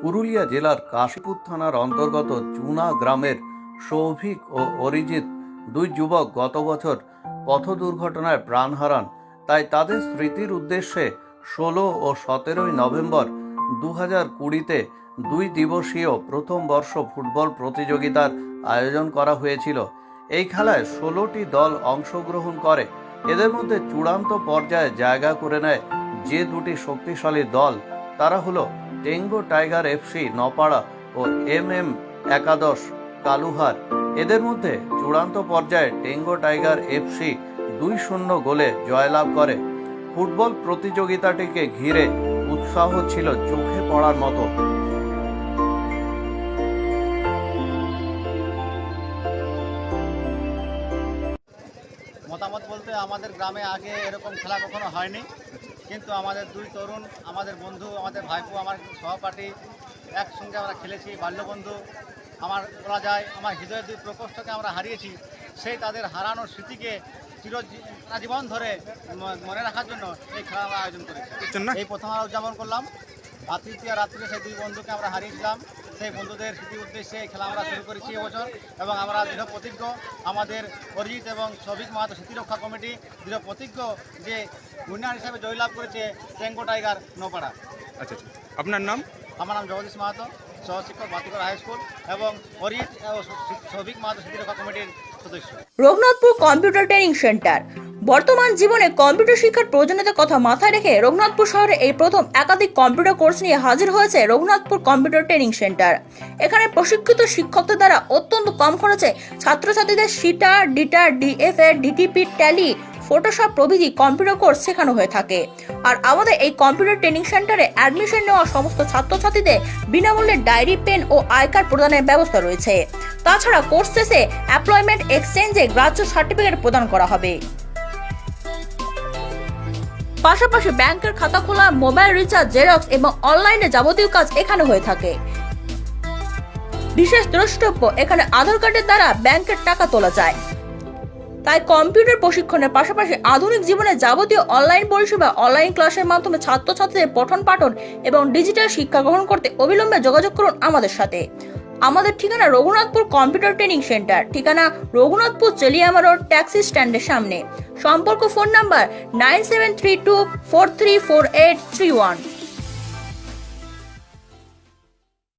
পুরুলিয়া জেলার কাশীপুর থানার অন্তর্গত চুনা গ্রামের সৌভিক ও অরিজিৎ দুই যুবক গত বছর পথ দুর্ঘটনায় প্রাণ হারান। তাই তাদের স্মৃতির উদ্দেশ্যে 16 ও 17 নভেম্বর 2020-তে 2 দিবসীয় প্রথম বর্ষ ফুটবল প্রতিযোগিতার আয়োজন করা হয়েছিল। এই খেলায় 16টি দল অংশগ্রহণ করে। এদের মধ্যে চূড়ান্ত পর্যায়ে জায়গা করে নেয় যে দুটি শক্তিশালী দল, তারা হলো টেঙ্গো টাইগার এফসি নপাড়া ও MM11 কালুহার। এদের মধ্যে চূড়ান্ত পর্যায়ে টেঙ্গো টাইগার এফসি 2-0 গোলে জয়লাভ করে। ফুটবল প্রতিযোগিতাটিকে ঘিরে উৎসাহ ছিল চোখে পড়ার মতো। মতামত বলতে আমাদের গ্রামে আগে এরকম খেলা কখনো হয়নি, কিন্তু আমাদের দুই তরুণ, আমাদের বন্ধু, আমাদের ভাইপো, আমার সহপাঠী একসঙ্গে আমরা খেলেছি। বাল্যবন্ধু আমার বলা যায়, আমার হৃদয়ের দুই প্রকোষ্ঠকে আমরা হারিয়েছি। সেই তাদের হারানোর স্মৃতিকে চিরজীবন ধরে মনে রাখার জন্য এই খেলা আমরা আয়োজন করেছি। এই প্রথম আমরা উদযাপন করলাম। তৃতীয় রাত্রে সেই দুই বন্ধুকে আমরা হারিয়েছিলাম। সেই বন্ধুদের স্মৃতির উদ্দেশ্যে এই খেলা আমরা শুরু করেছি এবছর, এবং আমরা দৃঢ় প্রতিজ্ঞ, আমাদের অরিজিৎ এবং সৌভিক মাহাতো স্মৃতিরক্ষা কমিটি দৃঢ় প্রতিজ্ঞ যে উইনার হিসাবে জয়লাভ করেছে টেঙ্গো টাইগার নপাড়া। আচ্ছা, আপনার নাম? আমার নাম জগদীশ মাহাতো, সহশিক্ষক বাতিগড় হাই স্কুল, এবং অরিজিৎ ও সৌভিক মাহাতো স্মৃতিরক্ষা কমিটির সদস্য। Raghunathpur computer training centre. বর্তমান জীবনে কম্পিউটার শিক্ষার প্রয়োজনীয়তার কথা মাথায় রেখে রঘুনাথপুর শহরে এই প্রথম একাধিক কম্পিউটার কোর্স নিয়ে হাজির হয়েছে রঘুনাথপুর কম্পিউটার ট্রেনিং সেন্টার। এখানে প্রশিক্ষিত শিক্ষকদের দ্বারা অত্যন্ত কম খরচে ছাত্রছাত্রীদের সিটা, ডিটা, ডিএফএ, ডিটিপি, ট্যালি, ফটোশপ প্রভৃতি কম্পিউটার কোর্স শেখানো হয়ে থাকে। আর আমাদের এই কম্পিউটার ট্রেনিং সেন্টারে অ্যাডমিশন নেওয়া সমস্ত ছাত্রছাত্রীদের বিনামূল্যে ডায়েরি, পেন ও আই কার্ড প্রদানের ব্যবস্থা রয়েছে। তাছাড়া কোর্স শেষে এমপ্লয়মেন্ট এক্সচেঞ্জে গ্রাহ্য সার্টিফিকেট প্রদান করা হবে। পাশাপাশি ব্যাংকের খাতা খোলা, মোবাইল রিচার্জ, জেরক্স এবং অনলাইনে যাবতীয় কাজ এখানে হয়ে থাকে। বিশেষ দ্রষ্টব্য, এখানে আধার কার্ডের দ্বারা ব্যাংকের টাকা তোলা যায়। তাই কম্পিউটার প্রশিক্ষণের পাশাপাশি আধুনিক জীবনে যাবতীয় অনলাইন পরিষেবা, অনলাইন ক্লাসের মাধ্যমে ছাত্রছাত্রীদের পঠন পাঠন এবং ডিজিটাল শিক্ষা গ্রহণ করতে অবিলম্বে যোগাযোগ করুন আমাদের সাথে। আমাদের ঠিকানা রঘুনাথপুর কম্পিউটার ট্রেনিং সেন্টার, ঠিকানা রঘুনাথপুর চেলিয়ামা রোড, ট্যাক্সি স্ট্যান্ডের সামনে। সম্পর্ক ফোন নাম্বার 9732434831।